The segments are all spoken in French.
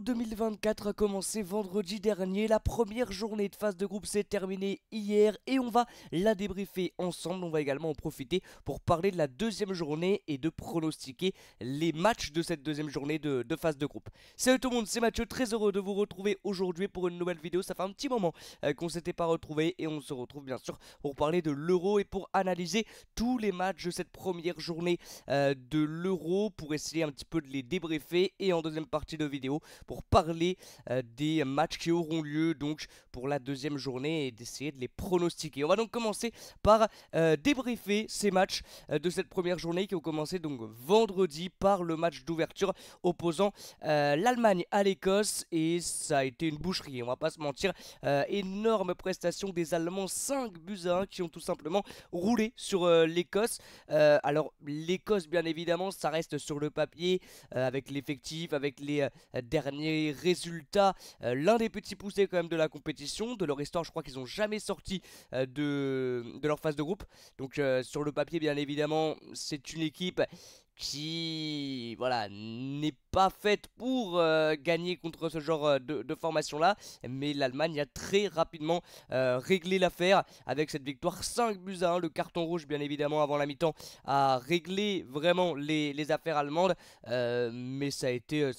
2024 a commencé vendredi dernier, la première journée de phase de groupe s'est terminée hier et on va la débriefer ensemble. On va également en profiter pour parler de la deuxième journée et de pronostiquer les matchs de cette deuxième journée de phase de groupe. Salut tout le monde, c'est Mathieu, très heureux de vous retrouver aujourd'hui pour une nouvelle vidéo. Ça fait un petit moment qu'on s'était pas retrouvé et on se retrouve bien sûr pour parler de l'Euro et pour analyser tous les matchs de cette première journée de l'Euro, pour essayer un petit peu de les débriefer, et en deuxième partie de vidéo pour parler des matchs qui auront lieu donc pour la deuxième journée et d'essayer de les pronostiquer. On va donc commencer par débriefer ces matchs de cette première journée qui ont commencé donc vendredi par le match d'ouverture opposant l'Allemagne à l'Écosse, et ça a été une boucherie, on va pas se mentir. Énorme prestation des Allemands, 5-1 qui ont tout simplement roulé sur l'Écosse. Alors l'Écosse, bien évidemment, ça reste sur le papier, avec l'effectif, avec les derniers résultats, l'un des petits poussés quand même de la compétition. De leur histoire, je crois qu'ils n'ont jamais sorti de leur phase de groupe. Donc sur le papier, bien évidemment, c'est une équipe qui, voilà, n'est pas faite pour gagner contre ce genre de formation là, mais l'Allemagne a très rapidement réglé l'affaire avec cette victoire 5-1. Le carton rouge, bien évidemment, avant la mi-temps a réglé vraiment les affaires allemandes, mais ça a été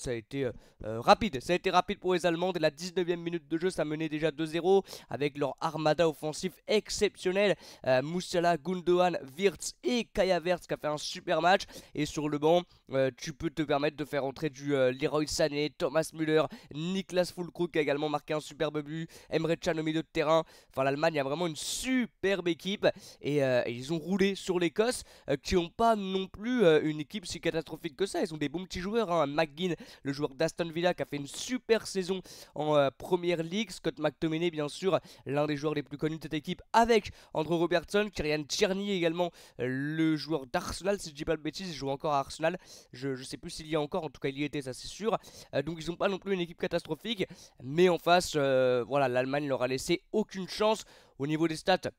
rapide. Ça a été rapide pour les Allemands. Dès la 19e minute de jeu, ça menait déjà 2-0 avec leur armada offensif exceptionnel. Musiala, Gundogan, Wirtz et Kai Havertz qui a fait un super match. Et sur le banc, tu peux te permettre de faire entrer du Leroy Sané, Thomas Müller, Niklas Füllkrug qui a également marqué un superbe but, Emre Can au milieu de terrain. Enfin, l'Allemagne a vraiment une superbe équipe, et ils ont roulé sur l'Écosse, qui n'ont pas non plus une équipe si catastrophique que ça. Ils ont des bons petits joueurs, hein. McGinn, le joueur d'Aston Villa, qui a fait une super saison en Première Ligue. Scott McTominay, bien sûr, l'un des joueurs les plus connus de cette équipe, avec Andrew Robertson, Kyrian Tierney également, le joueur d'Arsenal, si je dis pas de bêtises, il joue encore à Arsenal. Je sais plus s'il y a encore, en tout cas il y était, ça c'est sûr. Donc ils n'ont pas non plus une équipe catastrophique, mais en face, voilà, l'Allemagne leur a laissé aucune chance. Au niveau des stats,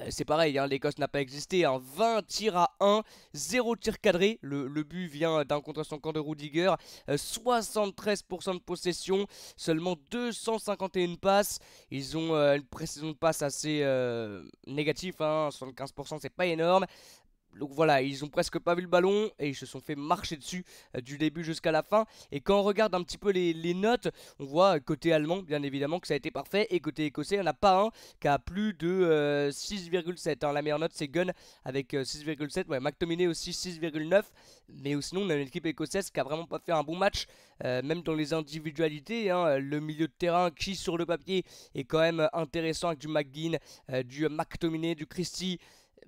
c'est pareil, hein, l'Écosse n'a pas existé, hein. 20 tirs à 1, 0 tir cadré. Le but vient d'un contre son camp de Rudiger. 73% de possession, seulement 251 passes. Ils ont une précision de passe assez négative, hein. 75%, c'est pas énorme. Donc voilà, ils ont presque pas vu le ballon et ils se sont fait marcher dessus du début jusqu'à la fin. Et quand on regarde un petit peu les notes, on voit côté allemand, bien évidemment, que ça a été parfait. Et côté écossais, il n'y en a pas un qui a plus de 6,7, hein. La meilleure note, c'est Gunn avec 6,7. Ouais, McTominay aussi 6,9. Mais sinon, on a une équipe écossaise qui a vraiment pas fait un bon match, même dans les individualités, hein. Le milieu de terrain qui, sur le papier, est quand même intéressant avec du McGinn, du McTominay, du Christie.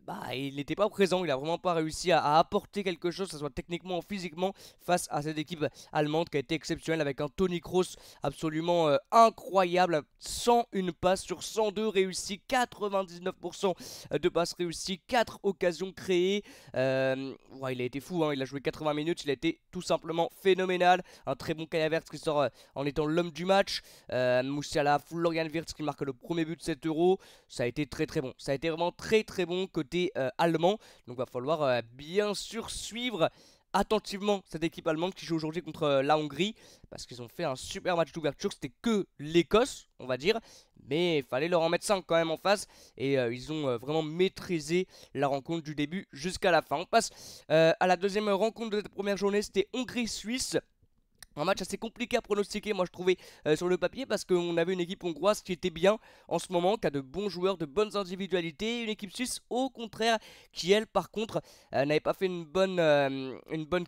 Bah, il n'était pas présent, il a vraiment pas réussi à apporter quelque chose, que ce soit techniquement ou physiquement, face à cette équipe allemande qui a été exceptionnelle, avec un Toni Kroos absolument incroyable. 101 passes sur 102 réussies, 99% de passes réussies, 4 occasions créées. Ouais, il a été fou, hein. Il a joué 80 minutes, il a été tout simplement phénoménal. Un très bon Kai Havertz qui sort en étant l'homme du match. Musiala, Florian Wirtz qui marque le premier but de cet Euro. Ça a été très très bon, ça a été vraiment très très bon côté allemand. Donc va falloir bien sûr suivre attentivement cette équipe allemande qui joue aujourd'hui contre la Hongrie, parce qu'ils ont fait un super match d'ouverture. C'était que l'Écosse, on va dire, mais il fallait leur en mettre 5 quand même en face, et ils ont vraiment maîtrisé la rencontre du début jusqu'à la fin. On passe à la deuxième rencontre de cette première journée, c'était Hongrie-Suisse. Un match assez compliqué à pronostiquer, moi je trouvais, sur le papier, parce qu'on avait une équipe hongroise qui était bien en ce moment, qui a de bons joueurs, de bonnes individualités. Une équipe suisse, au contraire, qui elle, par contre, n'avait pas fait une bonne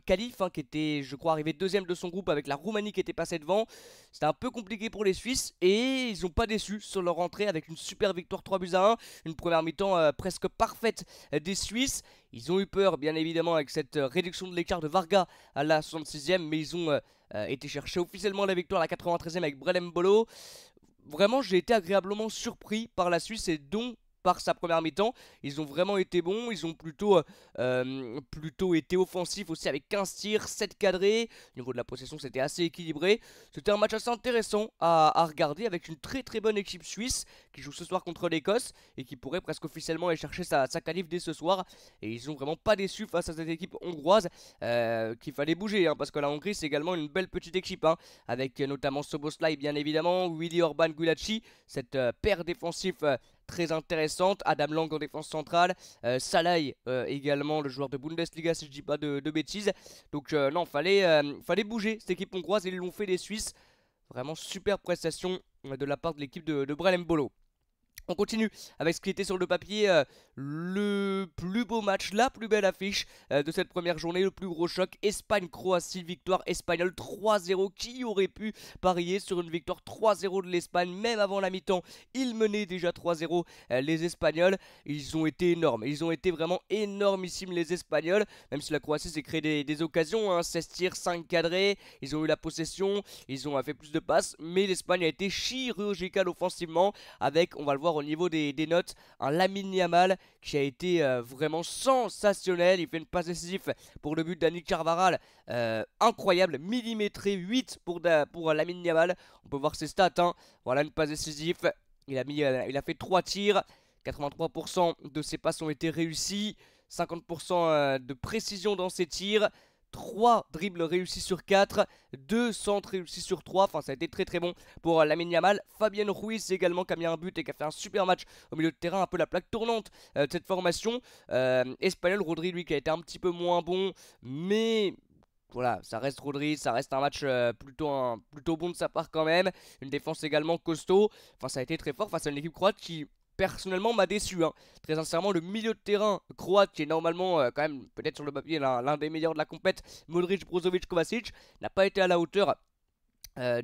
qualif, hein, qui était, je crois, arrivée deuxième de son groupe avec la Roumanie qui était passée devant. C'était un peu compliqué pour les Suisses, et ils n'ont pas déçu sur leur entrée avec une super victoire 3-1. Une première mi-temps presque parfaite des Suisses. Ils ont eu peur, bien évidemment, avec cette réduction de l'écart de Varga à la 66e, mais ils ont été chercher officiellement la victoire à la 93e avec Brelem Bolo. Vraiment, j'ai été agréablement surpris par la Suisse, et dont par sa première mi-temps. Ils ont vraiment été bons, ils ont plutôt été offensifs aussi avec 15 tirs, 7 cadrés. Au niveau de la possession, c'était assez équilibré. C'était un match assez intéressant à regarder avec une très très bonne équipe suisse qui joue ce soir contre l'Écosse et qui pourrait presque officiellement aller chercher sa qualif dès ce soir. Et ils ont vraiment pas déçu face à cette équipe hongroise qu'il fallait bouger hein, parce que la Hongrie c'est également une belle petite équipe hein, avec notamment Soboslai bien évidemment, Willy Orban Gulácsi, cette paire défensive très intéressante, Adam Lang en défense centrale, Salai également le joueur de Bundesliga si je dis pas de bêtises. Donc non, fallait bouger cette équipe hongroise et ils l'ont fait les Suisses. Vraiment super prestation de la part de l'équipe de Brel Mbolo. On continue avec ce qui était sur le papier le plus beau match, la plus belle affiche de cette première journée, le plus gros choc, Espagne-Croatie, victoire espagnole 3-0. Qui aurait pu parier sur une victoire 3-0 de l'Espagne, même avant la mi-temps? Ils menaient déjà 3-0 les Espagnols, ils ont été énormes, ils ont été vraiment énormissimes les Espagnols, même si la Croatie s'est créé des occasions, hein, 16 tirs, 5 cadrés, ils ont eu la possession, ils ont fait plus de passes, mais l'Espagne a été chirurgicale offensivement avec, on va le voir au niveau des notes, un Lamine Yamal qui a été vraiment sensationnel. Il fait une passe décisive pour le but d'Annie Carvajal, incroyable, millimétré, 8 pour Lamine Yamal. On peut voir ses stats, hein. Voilà une passe décisive. Il a fait 3 tirs, 83% de ses passes ont été réussis, 50% de précision dans ses tirs, 3 dribbles réussis sur 4, 2 centres réussis sur 3, enfin ça a été très très bon pour Lamine Yamal. Fabien Ruiz également qui a mis un but et qui a fait un super match au milieu de terrain, un peu la plaque tournante de cette formation. Espagnol, Rodri lui qui a été un petit peu moins bon, mais voilà, ça reste Rodri, ça reste un match plutôt bon de sa part quand même. Une défense également costaud, enfin ça a été très fort face à une équipe croate qui personnellement m'a déçu hein. Très sincèrement le milieu de terrain croate qui est normalement quand même peut-être sur le papier l'un des meilleurs de la compète, Modric, Brozovic, Kovacic, n'a pas été à la hauteur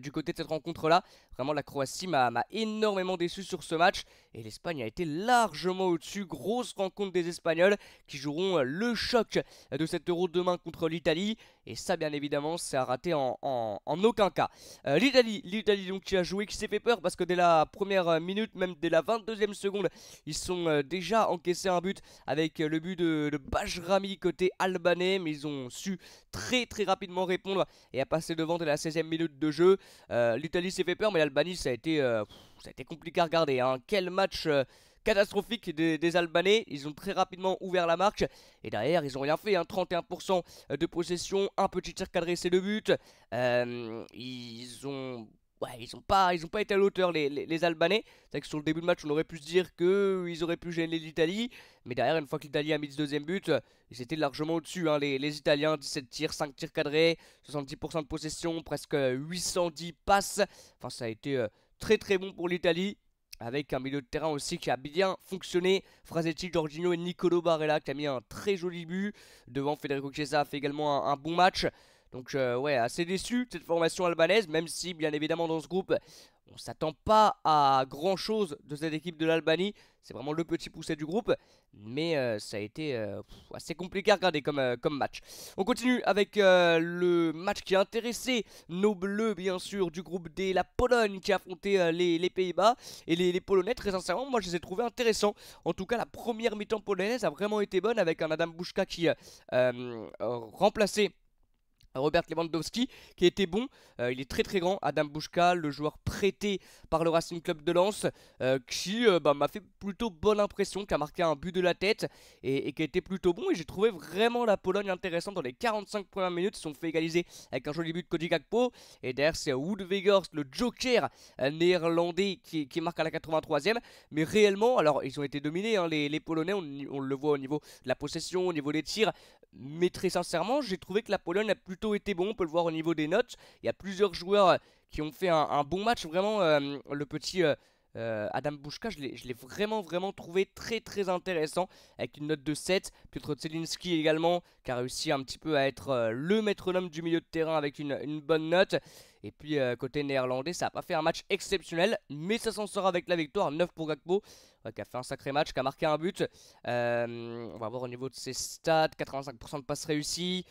du côté de cette rencontre là. Vraiment la Croatie m'a énormément déçu sur ce match et l'Espagne a été largement au-dessus. Grosse rencontre des Espagnols qui joueront le choc de cet Euro demain contre l'Italie. Et ça bien évidemment c'est à rater en aucun cas. L'Italie donc qui a joué, qui s'est fait peur parce que dès la première minute, même dès la 22e seconde, ils sont déjà encaissé un but avec le but de Bajrami côté albanais. Mais ils ont su très très rapidement répondre et à passer devant dès la 16e minute de jeu. L'Italie s'est fait peur mais l'Albanie ça a été compliqué à regarder hein. Quel match catastrophique des Albanais. Ils ont très rapidement ouvert la marque et derrière ils ont rien fait hein. 31% de possession, un petit tir cadré, c'est le but. Ils ont pas été à l'auteur les Albanais. C'est vrai que sur le début de match on aurait pu se dire qu'ils auraient pu gêner l'Italie. Mais derrière une fois que l'Italie a mis ce deuxième but, ils étaient largement au-dessus hein, les Italiens. 17 tirs, 5 tirs cadrés, 70% de possession, presque 810 passes. Enfin ça a été très très bon pour l'Italie. Avec un milieu de terrain aussi qui a bien fonctionné. Frasetti, Jorginho et Nicolo Barella qui a mis un très joli but. Devant Federico Chiesa a fait également un bon match. Donc ouais, assez déçu de cette formation albanaise, même si bien évidemment dans ce groupe on s'attend pas à grand chose de cette équipe de l'Albanie. C'est vraiment le petit poussé du groupe. Mais ça a été assez compliqué à regarder comme match. On continue avec le match qui a intéressé nos bleus bien sûr du groupe D. La Pologne qui a affronté les Pays-Bas. Et les Polonais très sincèrement moi je les ai trouvés intéressants. En tout cas la première mi-temps polonaise a vraiment été bonne avec un Adam Bouchka qui remplaçait Robert Lewandowski qui était bon. Il est très très grand, Adam Bouchka, le joueur prêté par le Racing Club de Lens, qui m'a fait plutôt bonne impression, qui a marqué un but de la tête et qui a été plutôt bon. Et j'ai trouvé vraiment la Pologne intéressante dans les 45 premières minutes. Ils sont fait égaliser avec un joli but de Cody Gakpo. Et derrière c'est Wout Weghorst, le joker néerlandais qui marque à la 83e. Mais réellement, alors ils ont été dominés hein, les Polonais, on le voit au niveau de la possession, au niveau des tirs. Mais très sincèrement, j'ai trouvé que la Pologne a plutôt été bon. On peut le voir au niveau des notes. Il y a plusieurs joueurs qui ont fait un bon match. Vraiment, le petit Adam Bouchka, je l'ai vraiment trouvé très très intéressant. Avec une note de 7. Piotr Zelinski également, qui a réussi un petit peu à être le métronome du milieu de terrain avec une bonne note. Et puis côté néerlandais, ça n'a pas fait un match exceptionnel. Mais ça s'en sort avec la victoire. 9 pour Gakpo. Qui a fait un sacré match, qui a marqué un but. On va voir au niveau de ses stats, 85% de passes réussies.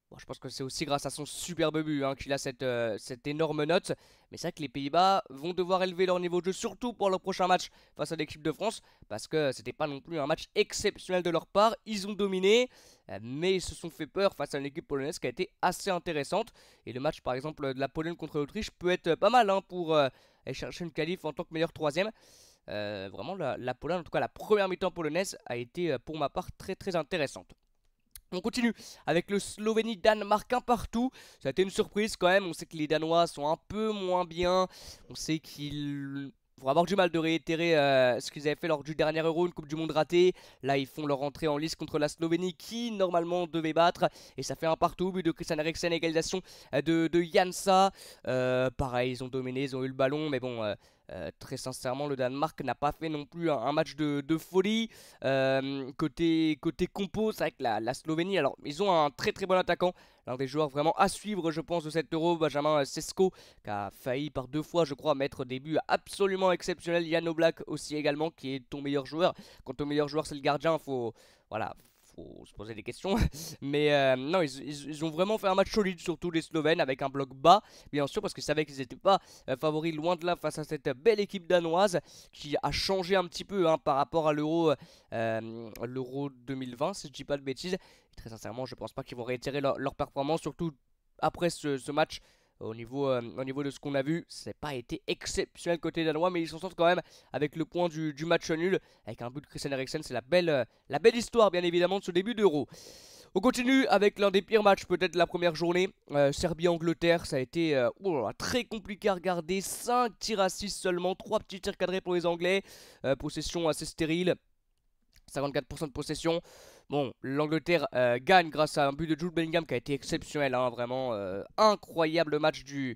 Bon, je pense que c'est aussi grâce à son superbe but hein, qu'il a cette énorme note. Mais c'est vrai que les Pays-Bas vont devoir élever leur niveau de jeu, surtout pour le prochain match face à l'équipe de France. Parce que c'était pas non plus un match exceptionnel de leur part. Ils ont dominé, mais ils se sont fait peur face à une équipe polonaise qui a été assez intéressante. Et le match par exemple de la Pologne contre l'Autriche peut être pas mal hein, pour aller chercher une qualif en tant que meilleur troisième. Vraiment la Pologne, en tout cas la première mi-temps polonaise a été pour ma part très très intéressante. On continue avec le Slovénie-Danemark un partout. Ça a été une surprise quand même. On sait que les Danois sont un peu moins bien. On sait qu'ils vont avoir du mal de réitérer ce qu'ils avaient fait lors du dernier Euro, une Coupe du Monde ratée. Là, ils font leur entrée en lice contre la Slovénie qui normalement devait battre. Et ça fait un partout. But de Christian Eriksen, égalisation de Jansa. Pareil, ils ont dominé, ils ont eu le ballon. Mais bon, très sincèrement, le Danemark n'a pas fait non plus un match de folie. Côté compo, c'est vrai que la Slovénie, alors ils ont un très très bon attaquant, l'un des joueurs vraiment à suivre, je pense, de cet Euro, Benjamin Sesko, qui a failli par 2 fois, je crois, mettre des buts absolument exceptionnels. Jan Oblak aussi également, qui est ton meilleur joueur. Quand ton meilleur joueur c'est le gardien, voilà, faut se poser des questions. Mais non, ils ont vraiment fait un match solide, surtout les Slovènes, avec un bloc bas, bien sûr, parce qu'ils savaient qu'ils n'étaient pas favoris loin de là face à cette belle équipe danoise qui a changé un petit peu hein, par rapport à l'Euro 2020, si je dis pas de bêtises. Et très sincèrement, je pense pas qu'ils vont réitérer leur performance, surtout après ce match. Au niveau de ce qu'on a vu, ça n'a pas été exceptionnel côté danois, mais ils s'en sortent quand même avec le point du match nul, avec un but de Christian Eriksen. C'est la belle histoire, bien évidemment, de ce début d'Euro. On continue avec l'un des pires matchs peut-être de la première journée, Serbie-Angleterre. Ça a été très compliqué à regarder, 5 tirs à 6 seulement, 3 petits tirs cadrés pour les Anglais, possession assez stérile, 54% de possession. Bon, l'Angleterre gagne grâce à un but de Jude Bellingham qui a été exceptionnel, hein, vraiment incroyable match du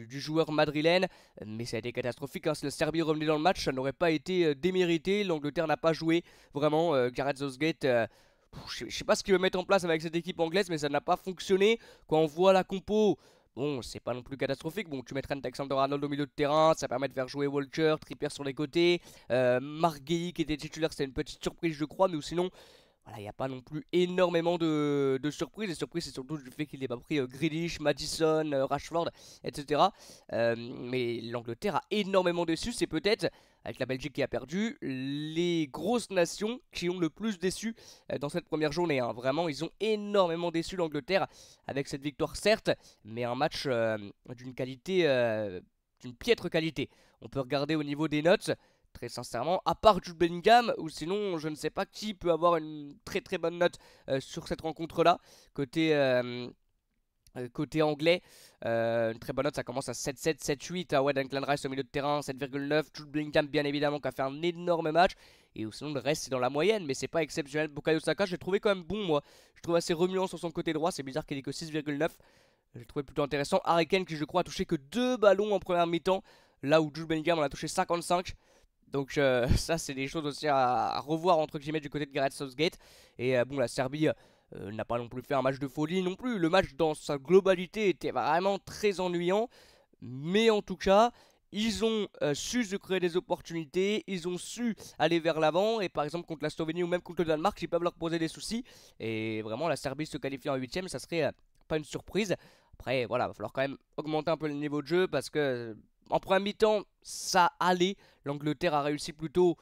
joueur madrilène, mais ça a été catastrophique hein. Si la Serbie revenait dans le match, ça n'aurait pas été démérité. L'Angleterre n'a pas joué, vraiment, Gareth Southgate, je sais pas ce qu'il veut mettre en place avec cette équipe anglaise, mais ça n'a pas fonctionné. Quand on voit la compo, bon, c'est pas non plus catastrophique. Bon, tu mets Trent Alexander-Arnold au milieu de terrain, ça permet de faire jouer Walker, Trippier sur les côtés. Marc Guéhi qui était titulaire, c'est une petite surprise, je crois, mais sinon, voilà, il n'y a pas non plus énormément de surprises. Les surprises, c'est surtout du fait qu'il n'ait pas pris Grealish, Madison, Rashford, etc. Mais l'Angleterre a énormément déçu. C'est peut-être, avec la Belgique qui a perdu, les grosses nations qui ont le plus déçu dans cette première journée, hein. Vraiment, ils ont énormément déçu l'Angleterre avec cette victoire, certes, mais un match d'une qualité, d'une piètre qualité. On peut regarder au niveau des notes. Très sincèrement, à part Jude Bellingham, ou sinon je ne sais pas qui peut avoir une très très bonne note sur cette rencontre-là. Côté anglais, une très bonne note, ça commence à 7-7, 7-8. Ouais, Declan Rice au milieu de terrain, 7,9. Jude Bellingham, bien évidemment, qui a fait un énorme match. Et sinon, le reste, c'est dans la moyenne, mais c'est pas exceptionnel. Bukayo Saka, j'ai trouvé quand même bon, moi. Je trouve assez remuant sur son côté droit. C'est bizarre qu'il ait que 6,9. J'ai trouvé plutôt intéressant. Harry Kane, qui je crois a touché que 2 ballons en première mi-temps, là où Jude Bellingham en a touché 55. Donc ça c'est des choses aussi à revoir entre guillemets du côté de Gareth Southgate. Et bon, la Serbie n'a pas non plus fait un match de folie non plus. Le match dans sa globalité était vraiment très ennuyant. Mais en tout cas, ils ont su se créer des opportunités, ils ont su aller vers l'avant. Et par exemple contre la Slovénie ou même contre le Danemark, ils peuvent leur poser des soucis. Et vraiment la Serbie se qualifier en 8ème, ça serait pas une surprise. Après voilà, il va falloir quand même augmenter un peu le niveau de jeu parce que en première mi-temps, ça allait. L'Angleterre a réussi plutôt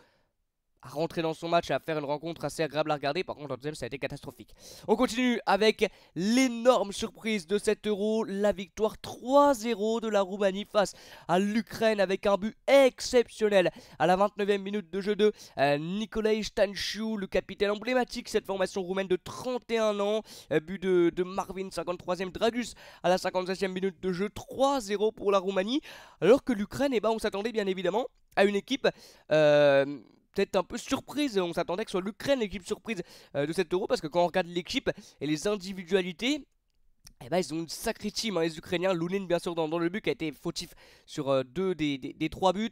à rentrer dans son match et à faire une rencontre assez agréable à regarder. Par contre, en deuxième, ça a été catastrophique. On continue avec l'énorme surprise de cet Euro, la victoire 3-0 de la Roumanie face à l'Ukraine avec un but exceptionnel à la 29e minute de jeu de Nicolae Stanciu, le capitaine emblématique de cette formation roumaine de 31 ans. But de Marvin, 53e, Dragus à la 57e minute de jeu, 3-0 pour la Roumanie. Alors que l'Ukraine, on s'attendait bien évidemment à une équipe peut-être un peu surprise. On s'attendait que ce soit l'Ukraine l'équipe surprise de cet Euro, parce que quand on regarde l'équipe et les individualités, ils ont une sacrée team, hein, les Ukrainiens. Lunin bien sûr dans le but, qui a été fautif sur 2 des 3 buts.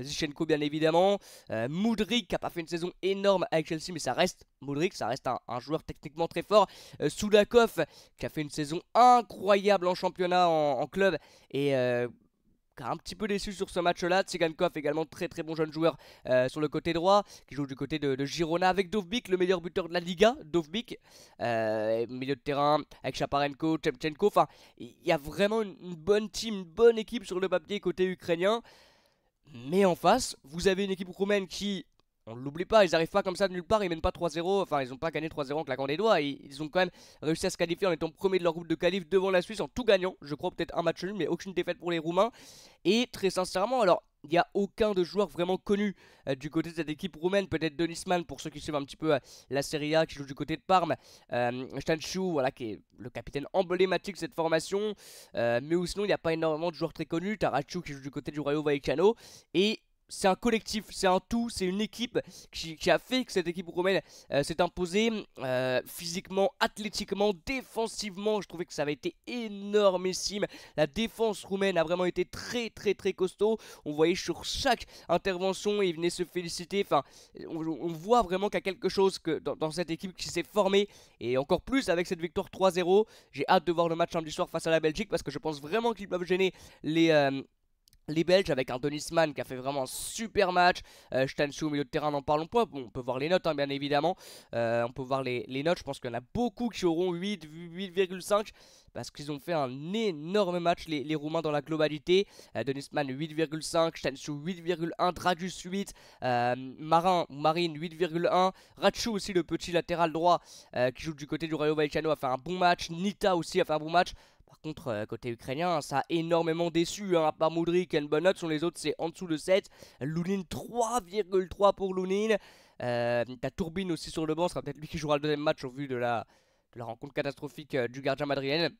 Zichenko bien évidemment. Mudryk qui a pas fait une saison énorme avec Chelsea, mais ça reste Mudryk, ça reste un joueur techniquement très fort. Soudakov qui a fait une saison incroyable en championnat, en club, et qui a un petit peu déçu sur ce match-là. Tsigankov également très très bon jeune joueur sur le côté droit, qui joue du côté de Girona avec Dovbyk, le meilleur buteur de la Liga, Dovbyk. Milieu de terrain avec Chaparenko, Chepchenko. Enfin, il y a vraiment une bonne team, une bonne équipe sur le papier côté ukrainien. Mais en face, vous avez une équipe roumaine qui, on ne l'oublie pas, ils n'arrivent pas comme ça de nulle part, ils mènent pas 3-0, enfin ils n'ont pas gagné 3-0 en claquant des doigts, ils ont quand même réussi à se qualifier en étant premier de leur groupe de qualif devant la Suisse en tout gagnant, je crois peut-être un match nul mais aucune défaite pour les Roumains. Et très sincèrement, alors il n'y a aucun de joueurs vraiment connus du côté de cette équipe roumaine, peut-être Denisman pour ceux qui suivent un petit peu la Serie A qui joue du côté de Parme, Stanciu voilà qui est le capitaine emblématique de cette formation, mais sinon il n'y a pas énormément de joueurs très connus, Taraciu qui joue du côté du Rayo Vallecano, et c'est un collectif, c'est un tout, c'est une équipe qui a fait que cette équipe roumaine s'est imposée physiquement, athlétiquement, défensivement. Je trouvais que ça avait été énormissime. La défense roumaine a vraiment été très très très costaud. On voyait sur chaque intervention, ils venaient se féliciter. Enfin, on voit vraiment qu'il y a quelque chose dans cette équipe qui s'est formée. Et encore plus avec cette victoire 3-0. J'ai hâte de voir le match samedi soir face à la Belgique parce que je pense vraiment qu'ils peuvent gêner les Belges avec un Denisman qui a fait vraiment un super match. Stanciu au milieu de terrain, n'en parlons pas. Bon, on peut voir les notes bien évidemment. On peut voir les notes. Je pense qu'il y en a beaucoup qui auront 8,5 parce qu'ils ont fait un énorme match les Roumains dans la globalité. Denisman 8,5, Stanciu 8,1, Dragus 8, Marine 8,1, Ratchou aussi le petit latéral droit qui joue du côté du Rayo Vallecano a fait un bon match. Nita aussi a fait un bon match. Par contre, côté ukrainien, ça a énormément déçu, à part Mudryk et une bonne note, sur les autres c'est en dessous de 7. Lunin 3,3 pour Lunin. T'as Turbine aussi sur le banc, ce sera peut-être lui qui jouera le deuxième match au vu de la rencontre catastrophique du gardien madrilène.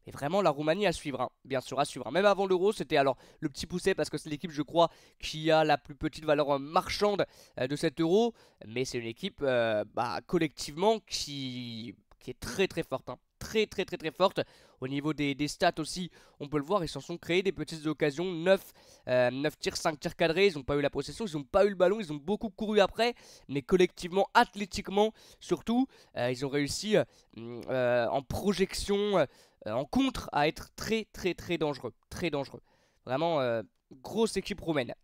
Et vraiment la Roumanie à suivre, bien sûr à suivre. Même avant l'Euro, c'était alors le petit poussé parce que c'est l'équipe, je crois, qui a la plus petite valeur marchande de cet Euro. Mais c'est une équipe collectivement qui est très très forte. Très très très très forte. Au niveau des stats aussi, on peut le voir, ils s'en sont créés des petites occasions. 9 tirs, 5 tirs cadrés, ils n'ont pas eu la possession, ils n'ont pas eu le ballon, ils ont beaucoup couru après. Mais collectivement, athlétiquement surtout, ils ont réussi en projection, en contre, à être très très très dangereux. Très dangereux. Vraiment, grosse équipe roumaine.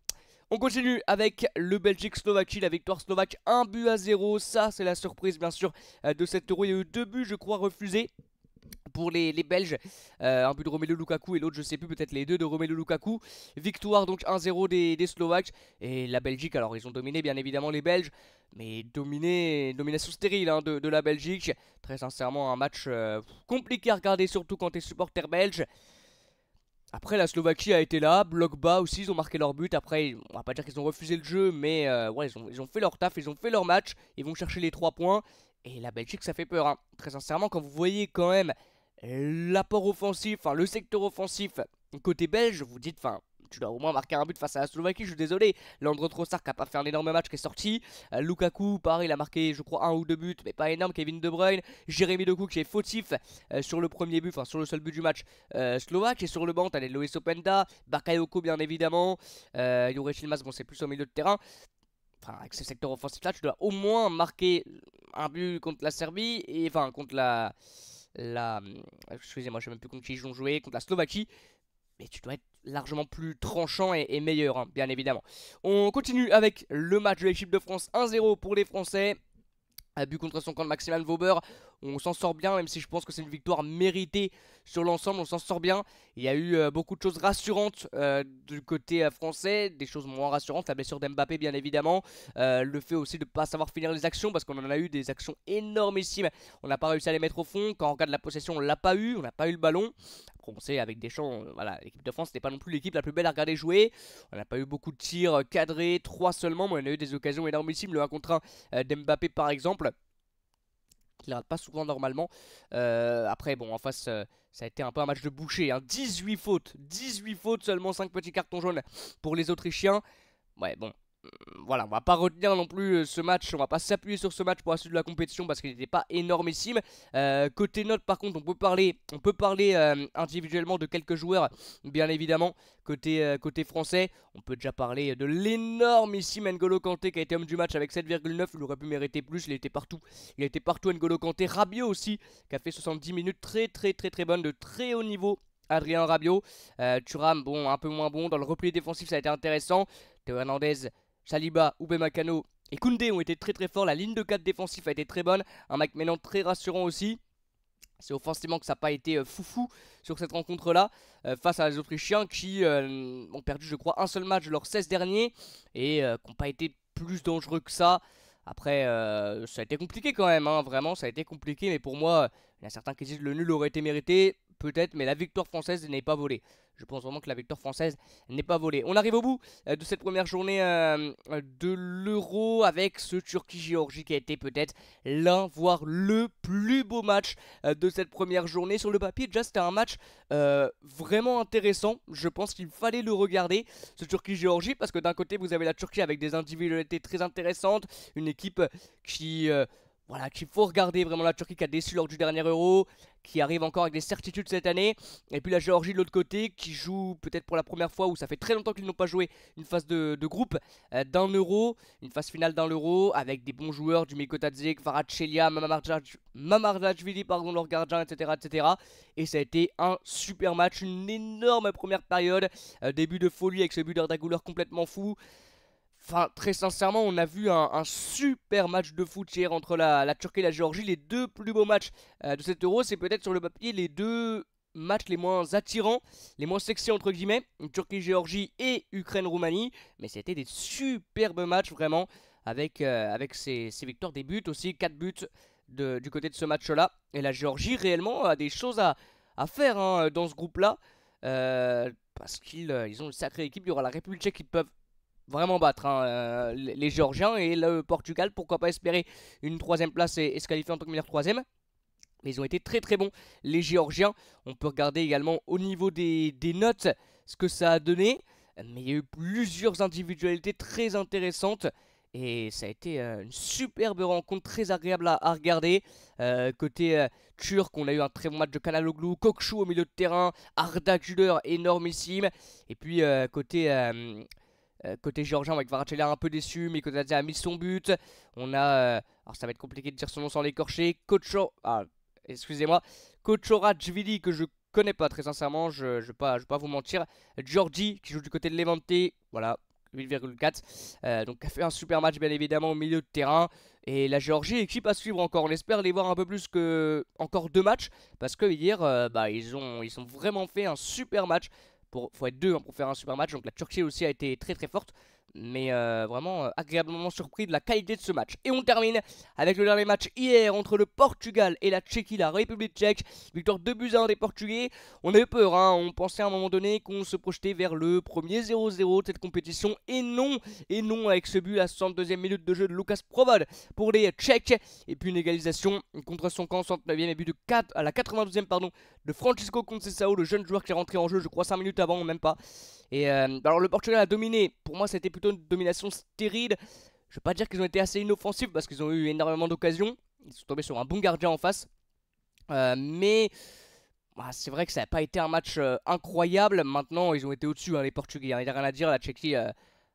On continue avec le Belgique-Slovaquie, la victoire slovaque 1-0, ça c'est la surprise bien sûr de cet Euro. Il y a eu 2 buts je crois refusés pour les Belges, un but de Romelu Lukaku et l'autre je sais plus, peut-être les deux de Romelu Lukaku. Victoire donc 1-0 des Slovaques. Et la Belgique, alors ils ont dominé bien évidemment les Belges, mais domination stérile de la Belgique. Très sincèrement un match compliqué à regarder, surtout quand tu es supporter belge. Après la Slovaquie a été là, bloc bas aussi, ils ont marqué leur but. Après on va pas dire qu'ils ont refusé le jeu, mais ouais, ils ont fait leur taf, ils ont fait leur match. Ils vont chercher les 3 points. Et la Belgique ça fait peur, très sincèrement, quand vous voyez quand même l'apport offensif, enfin le secteur offensif côté belge, vous dites, enfin tu dois au moins marquer un but face à la Slovaquie, je suis désolé. Leandro Trossard qui a pas fait un énorme match qui est sorti. Lukaku, pareil, il a marqué je crois 1 ou 2 buts, mais pas énorme. Kevin De Bruyne, Jérémy Doku qui est fautif sur le premier but, enfin sur le seul but du match slovaque. Et sur le banc, t'as les Loïs Openda, Bakayoko bien évidemment, Juraj Yilmaz, bon c'est plus au milieu de terrain. Enfin, avec ce secteur offensif là, tu dois au moins marquer un but contre la Serbie, et enfin contre excusez-moi, je sais même plus contre qui ils ont joué, contre la Slovaquie. Mais tu dois être largement plus tranchant et meilleur, bien évidemment. On continue avec le match de l'équipe de France, 1-0 pour les Français. Un but contre son camp de Maximilian Vauber. On s'en sort bien, même si je pense que c'est une victoire méritée sur l'ensemble. On s'en sort bien. Il y a eu beaucoup de choses rassurantes du côté français, des choses moins rassurantes. La blessure d'Mbappé, bien évidemment. Le fait aussi de ne pas savoir finir les actions, parce qu'on en a eu des actions énormissimes. On n'a pas réussi à les mettre au fond. Quand on regarde la possession, on l'a pas eu. On n'a pas eu le ballon. Après, on sait, avec Deschamps, voilà, l'équipe de France n'était pas non plus l'équipe la plus belle à regarder jouer. On n'a pas eu beaucoup de tirs cadrés, 3 seulement. Mais on a eu des occasions énormissimes. Le 1 contre 1 d'Mbappé, par exemple. Il rate pas souvent normalement. Après bon, en face ça a été un peu un match de boucher, 18 fautes, seulement 5 petits cartons jaunes pour les Autrichiens. Ouais bon, voilà, on va pas retenir non plus ce match, on va pas s'appuyer sur ce match pour la suite de la compétition parce qu'il n'était pas énormissime. Côté notes par contre, on peut parler individuellement de quelques joueurs, bien évidemment. Côté français, on peut déjà parler de l'énormissime N'Golo Kanté qui a été homme du match avec 7,9. Il aurait pu mériter plus, il était partout N'Golo Kanté. Rabiot aussi qui a fait 70 minutes très très très très bonnes, de très haut niveau. Adrien Rabiot. Thuram, bon, un peu moins bon. Dans le repli défensif, ça a été intéressant. Théo Hernandez, Saliba, Upamecano et Koundé ont été très très forts. La ligne de 4 défensif a été très bonne. Un mec maintenant très rassurant aussi. C'est offensivement que ça n'a pas été foufou sur cette rencontre-là, face à les Autrichiens qui ont perdu, je crois, un seul match de leurs 16 derniers et qui n'ont pas été plus dangereux que ça. Après, ça a été compliqué quand même, hein, vraiment, ça a été compliqué. Mais pour moi, il y a certains qui disent que le nul aurait été mérité, peut-être, mais la victoire française n'est pas volée. Je pense vraiment que la victoire française n'est pas volée. On arrive au bout de cette première journée de l'Euro avec ce Turquie-Géorgie qui a été peut-être l'un, voire le plus beau match de cette première journée. Sur le papier, déjà, c'était un match vraiment intéressant. Je pense qu'il fallait le regarder, ce Turquie-Géorgie, parce que d'un côté, vous avez la Turquie avec des individualités très intéressantes, une équipe qui... voilà, qu'il faut regarder, vraiment la Turquie qui a déçu lors du dernier Euro, qui arrive encore avec des certitudes cette année. Et puis la Géorgie de l'autre côté qui joue peut-être pour la première fois, où ça fait très longtemps qu'ils n'ont pas joué une phase de groupe d'un Euro, une phase finale d'un Euro, avec des bons joueurs, du Milko Tadžić, Kvaratskhelia, Mamardashvili, pardon, leur gardien, etc., etc. Et ça a été un super match, une énorme première période, début de folie avec ce but d'Arda complètement fou. Enfin, très sincèrement, on a vu un super match de foot hier entre la Turquie et la Géorgie. Les deux plus beaux matchs de cet Euro, c'est peut-être sur le papier les deux matchs les moins attirants, les moins sexy entre guillemets. Turquie-Géorgie et Ukraine-Roumanie. Mais c'était des superbes matchs vraiment, avec ces victoires, des buts aussi, 4 buts du côté de ce match-là. Et la Géorgie réellement a des choses à faire hein, dans ce groupe-là. Parce qu'ils ont une sacrée équipe. Il y aura la République tchèque qui peuvent vraiment battre hein, les Géorgiens, et le Portugal, pourquoi pas espérer une troisième place et se qualifier en tant que meilleur troisième. Mais ils ont été très très bons les Géorgiens. On peut regarder également au niveau des notes ce que ça a donné, mais il y a eu plusieurs individualités très intéressantes. Et ça a été une superbe rencontre, très agréable à regarder. Côté turc, on a eu un très bon match de Kanaloglu, Kokchu au milieu de terrain, Arda Güler énormissime. Et puis côté géorgien, avec Kvaratskhelia un peu déçu, mais Kotatze a mis son but. On a, alors ça va être compliqué de dire son nom sans l'écorcher, excusez-moi, Kochoradjvili, que je connais pas très sincèrement, je vais pas vous mentir. Georgi qui joue du côté de Levante, voilà, 8,4. Donc a fait un super match bien évidemment au milieu de terrain. Et la Géorgie, équipe à suivre encore. On espère les voir un peu plus que encore 2 matchs, parce que hier, ils ont vraiment fait un super match. Faut être deux hein, pour faire un super match. Donc la Turquie aussi a été très très forte. Mais vraiment agréablement surpris de la qualité de ce match. Et on termine avec le dernier match hier entre le Portugal et la Tchéquie, la République tchèque. Victoire 2-1 des Portugais. On avait peur, hein, on pensait à un moment donné qu'on se projetait vers le premier 0-0 de cette compétition. Et non, avec ce but à 62e minute de jeu de Lucas Provod pour les Tchèques. Et puis une égalisation contre son camp, 69e et but à la 92e pardon, de Francisco Conceição, le jeune joueur qui est rentré en jeu, je crois 5 minutes avant, même pas. Et alors le Portugal a dominé, pour moi c'était plutôt une domination stérile. Je vais pas dire qu'ils ont été assez inoffensifs parce qu'ils ont eu énormément d'occasions. Ils sont tombés sur un bon gardien en face. Mais c'est vrai que ça n'a pas été un match incroyable. Maintenant ils ont été au-dessus hein, les Portugais, il n'y a rien à dire. La Tchéquie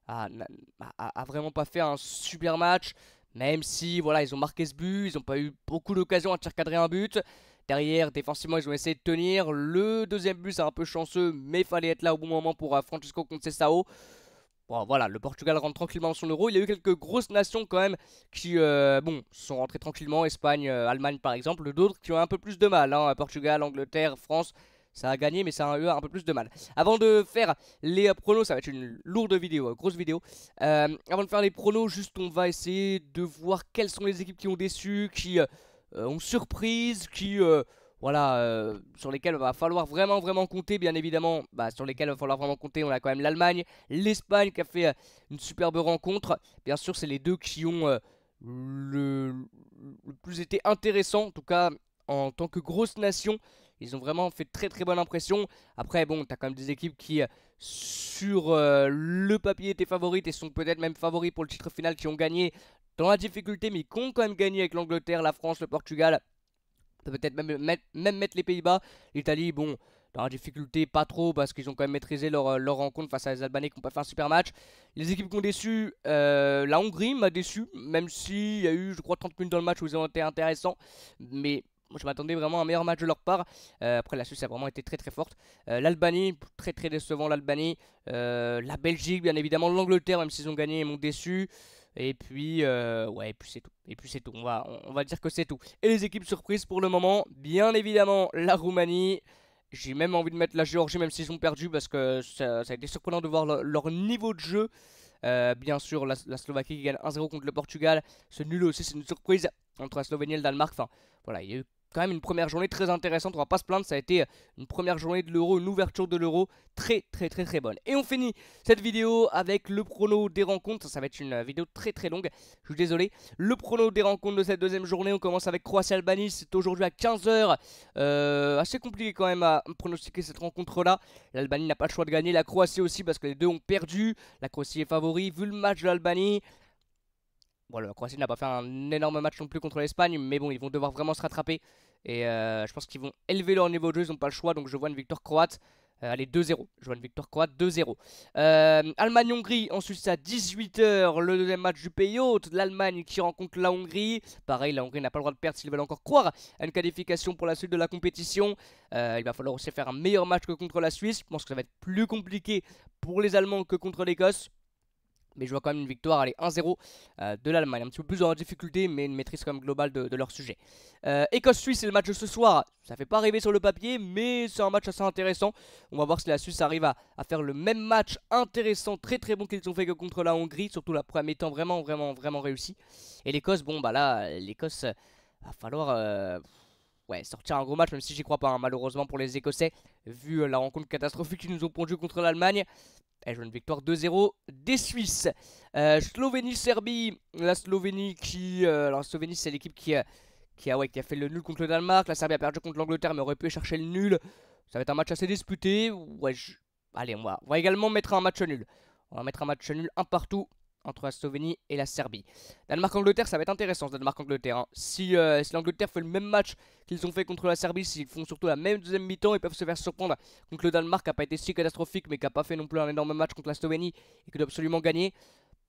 a vraiment pas fait un super match. Même si voilà, ils ont marqué ce but, ils n'ont pas eu beaucoup d'occasions à tirer cadrer un but. Derrière, défensivement, ils ont essayé de tenir. Le deuxième but, c'est un peu chanceux, mais il fallait être là au bon moment pour Francisco Conceição. Bon, voilà, le Portugal rentre tranquillement dans son Euro. Il y a eu quelques grosses nations quand même qui sont rentrées tranquillement. Espagne, Allemagne par exemple. D'autres qui ont un peu plus de mal. Hein. Portugal, Angleterre, France, ça a gagné, mais ça a eu un peu plus de mal. Avant de faire les pronos, ça va être une lourde vidéo, grosse vidéo. Avant de faire les pronos, juste on va essayer de voir quelles sont les équipes qui ont déçu, qui ont surprise, qui sur lesquels va falloir vraiment compter, bien évidemment. Sur lesquels va falloir vraiment compter, on a quand même l'Allemagne, l'Espagne qui a fait une superbe rencontre. Bien sûr, c'est les deux qui ont le plus été intéressants, en tout cas en tant que grosse nation. Ils ont vraiment fait très très bonne impression. Après, bon, t'as quand même des équipes qui, sur le papier, étaient favorites et sont peut-être même favoris pour le titre final, qui ont gagné dans la difficulté, mais qui ont quand même gagné avec l'Angleterre, la France, le Portugal. Peut-être même mettre les Pays-Bas. L'Italie, bon, dans la difficulté, pas trop, parce qu'ils ont quand même maîtrisé leur rencontre face à les Albanais qui n'ont pas fait un super match. Les équipes qui ont déçu, la Hongrie m'a déçu, même s'il y a eu, je crois, 30 minutes dans le match où ils ont été intéressants. Mais Moi, je m'attendais vraiment à un meilleur match de leur part. Après, la Suisse a vraiment été très très forte. L'Albanie, très très décevant l'Albanie. La Belgique, bien évidemment. L'Angleterre, même s'ils ont gagné, ils m'ont déçu. Et puis, ouais, et puis c'est tout. Et puis c'est tout. On va dire que c'est tout. Et les équipes surprises pour le moment, bien évidemment, la Roumanie. J'ai même envie de mettre la Géorgie, même s'ils ont perdu, parce que ça a été surprenant de voir leur niveau de jeu. Bien sûr, la Slovaquie qui gagne 1-0 contre le Portugal. Ce nul aussi, c'est une surprise entre la Slovénie et le Danemark. Enfin, voilà, il y a eu quand même une première journée très intéressante. On va pas se plaindre, ça a été une première journée de l'Euro, une ouverture de l'Euro très très très très bonne. Et on finit cette vidéo avec le prono des rencontres. Ça va être une vidéo très très longue, je suis désolé. Le prono des rencontres de cette deuxième journée, on commence avec Croatie-Albanie. C'est aujourd'hui à 15 h. Assez compliqué quand même à pronostiquer cette rencontre-là. L'Albanie n'a pas le choix de gagner, la Croatie aussi, parce que les deux ont perdu. La Croatie est favori, vu le match de l'Albanie. Bon, la Croatie n'a pas fait un énorme match non plus contre l'Espagne, mais bon, ils vont devoir vraiment se rattraper. Et je pense qu'ils vont élever leur niveau de jeu, ils n'ont pas le choix, donc je vois une victoire croate. Allez, 2-0. Je vois une victoire croate, 2-0. Allemagne-Hongrie, ensuite c'est à 18 h, le deuxième match du pays hôte. L'Allemagne qui rencontre la Hongrie. Pareil, la Hongrie n'a pas le droit de perdre s'ils veulent encore croire à une qualification pour la suite de la compétition. Il va falloir aussi faire un meilleur match que contre la Suisse. Je pense que ça va être plus compliqué pour les Allemands que contre l'Écosse. Mais je vois quand même une victoire, allez, 1-0 de l'Allemagne. Un petit peu plus en difficulté, mais une maîtrise quand même globale de leur sujet. Écosse-Suisse, c'est le match de ce soir. Ça fait pas rêver sur le papier, mais c'est un match assez intéressant. On va voir si la Suisse arrive à faire le même match intéressant, très très bon qu'ils ont fait que contre la Hongrie. Surtout la première mi-temps, vraiment, vraiment, vraiment réussi. Et l'Écosse, bon, bah là, l'Écosse, va falloir... ouais, sortir un gros match, même si j'y crois pas, hein, malheureusement pour les Écossais, vu la rencontre catastrophique qu'ils nous ont pondu contre l'Allemagne. Elle joue une victoire 2-0 des Suisses. Slovénie-Serbie. La Slovénie qui... alors, la Slovénie, c'est l'équipe qui a fait le nul contre le Danemark. La Serbie a perdu contre l'Angleterre, mais aurait pu chercher le nul. Ça va être un match assez disputé. Ouais, allez, on va également mettre un match nul. On va mettre un match nul, un partout, entre la Slovénie et la Serbie. Danemark-Angleterre, ça va être intéressant, ce Danemark-Angleterre. Hein. Si l'Angleterre fait le même match qu'ils ont fait contre la Serbie, s'ils font surtout la même deuxième mi-temps, ils peuvent se faire surprendre contre le Danemark, qui n'a pas été si catastrophique, mais qui n'a pas fait non plus un énorme match contre la Slovénie et qui doit absolument gagner.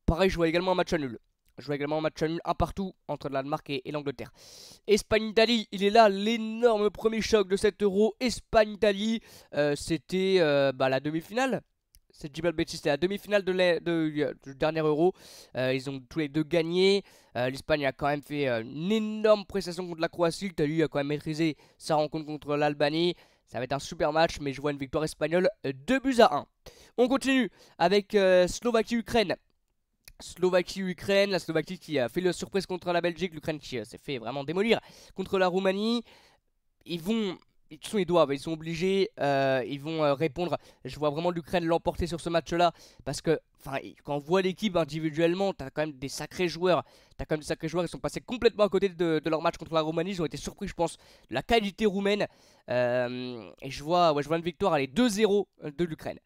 Pareil, je vois également un match nul. Je vois également un match nul, un partout, entre le Danemark et l'Angleterre. Espagne-Italie, il est là, l'énorme premier choc de cet Euro. Espagne-Italie, c'était la demi-finale. C'est Djibal Betis, c'était la demi-finale du dernier Euro. Ils ont tous les deux gagné. L'Espagne a quand même fait une énorme prestation contre la Croatie. L'Italie a quand même maîtrisé sa rencontre contre l'Albanie. Ça va être un super match, mais je vois une victoire espagnole 2-1. On continue avec Slovaquie-Ukraine. Slovaquie-Ukraine, la Slovaquie qui a fait la surprise contre la Belgique. L'Ukraine qui s'est fait vraiment démolir contre la Roumanie. Ils sont obligés, ils vont répondre. Je vois vraiment l'Ukraine l'emporter sur ce match-là. Parce que, quand on voit l'équipe individuellement, t'as quand même des sacrés joueurs. Ils sont passés complètement à côté de leur match contre la Roumanie. Ils ont été surpris, je pense, de la qualité roumaine. Et je vois une victoire, allez, 2-0 de l'Ukraine.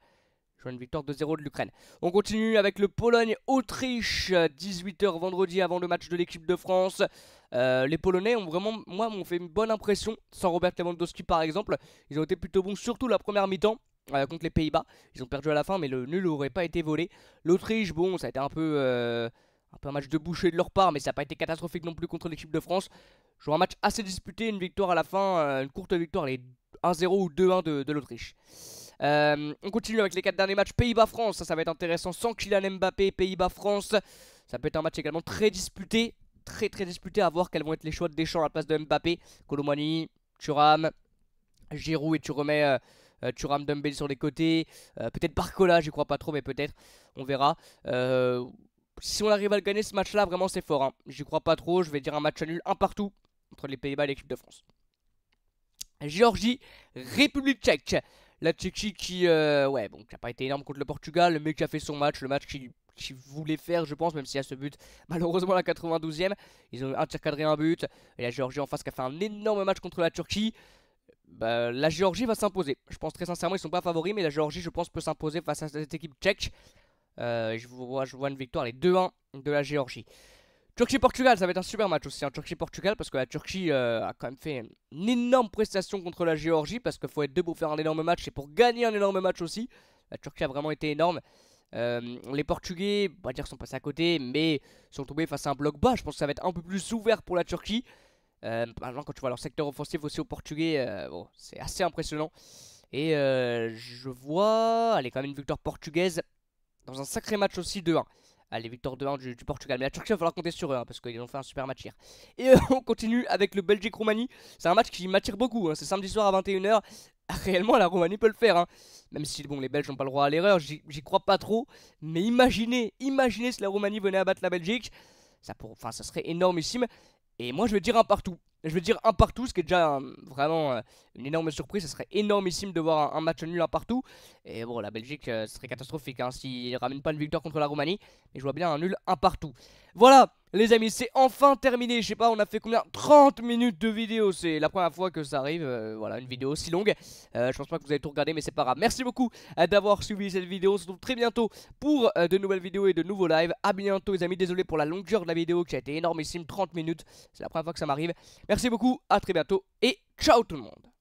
Je vois une victoire 2-0 de l'Ukraine. On continue avec le Pologne-Autriche, 18 h vendredi avant le match de l'équipe de France. Les Polonais ont vraiment, moi, m'ont fait une bonne impression, sans Robert Lewandowski par exemple. Ils ont été plutôt bons, surtout la première mi-temps contre les Pays-Bas. Ils ont perdu à la fin, mais le nul n'aurait pas été volé. L'Autriche, bon, ça a été un peu un match de boucher de leur part, mais ça n'a pas été catastrophique non plus contre l'équipe de France. Je vois un match assez disputé, une victoire à la fin, une courte victoire, les 1-0 ou 2-1 de l'Autriche. On continue avec les 4 derniers matchs. Pays-Bas-France, ça va être intéressant. Sans Kylian Mbappé, Pays-Bas-France. Ça peut être un match également très disputé. Très très disputé, à voir quels vont être les choix de Deschamps à la place de Mbappé. Colomani, Thuram, Giroud, et tu remets Thuram, Dembélé sur les côtés. Peut-être Barcola, j'y crois pas trop, mais peut-être. On verra. Si on arrive à le gagner ce match-là, vraiment c'est fort. Hein. J'y crois pas trop. Je vais dire un match nul, un partout entre les Pays-Bas et l'équipe de France. Géorgie, République tchèque. La Tchéquie qui n'a pas été énorme contre le Portugal, mais qui a fait son match, le match qu'il voulait faire, je pense, même s'il y a ce but, malheureusement à la 92e. Ils ont un tir cadré, un but. Et la Géorgie en face qui a fait un énorme match contre la Turquie. La Géorgie va s'imposer. Je pense très sincèrement, ils sont pas favoris, mais la Géorgie, je pense, peut s'imposer face à cette équipe tchèque. Je vois une victoire, les 2-1 de la Géorgie. Turquie-Portugal, ça va être un super match aussi, hein, Turquie-Portugal, parce que la Turquie a quand même fait une énorme prestation contre la Géorgie, parce qu'il faut être deux pour faire un énorme match et pour gagner un énorme match aussi. La Turquie a vraiment été énorme. Les Portugais, on va dire, sont passés à côté, mais sont tombés face à un bloc bas. Je pense que ça va être un peu plus ouvert pour la Turquie. Par exemple, quand tu vois leur secteur offensif aussi au Portugais, bon, c'est assez impressionnant. Et je vois, allez, quand même une victoire portugaise dans un sacré match aussi 2-1. Allez, victoire 2-1 du Portugal. Mais la Turquie, il va falloir compter sur eux, hein, parce qu'ils ont fait un super match hier. Et on continue avec le Belgique-Roumanie. C'est un match qui m'attire beaucoup, hein. C'est samedi soir à 21 h. Réellement, la Roumanie peut le faire, hein. Même si bon, les Belges n'ont pas le droit à l'erreur, j'y crois pas trop. Mais imaginez si la Roumanie venait à battre la Belgique. Enfin, ça serait énormissime. Et moi, je vais dire un partout. Je vais dire un partout, ce qui est déjà vraiment une énorme surprise. Ça serait énormissime de voir un match nul un partout. Et bon, la Belgique, ce serait catastrophique, hein, s'ils ramènent pas une victoire contre la Roumanie. Mais je vois bien un nul un partout. Voilà, les amis, c'est enfin terminé. Je sais pas, on a fait combien? 30 minutes de vidéo. C'est la première fois que ça arrive. Voilà, une vidéo aussi longue. Je pense pas que vous avez tout regardé, mais c'est pas grave. Merci beaucoup d'avoir suivi cette vidéo. On se retrouve très bientôt pour de nouvelles vidéos et de nouveaux lives. A bientôt, les amis. Désolé pour la longueur de la vidéo qui a été énormissime. 30 minutes. C'est la première fois que ça m'arrive. Merci beaucoup, à très bientôt et ciao tout le monde.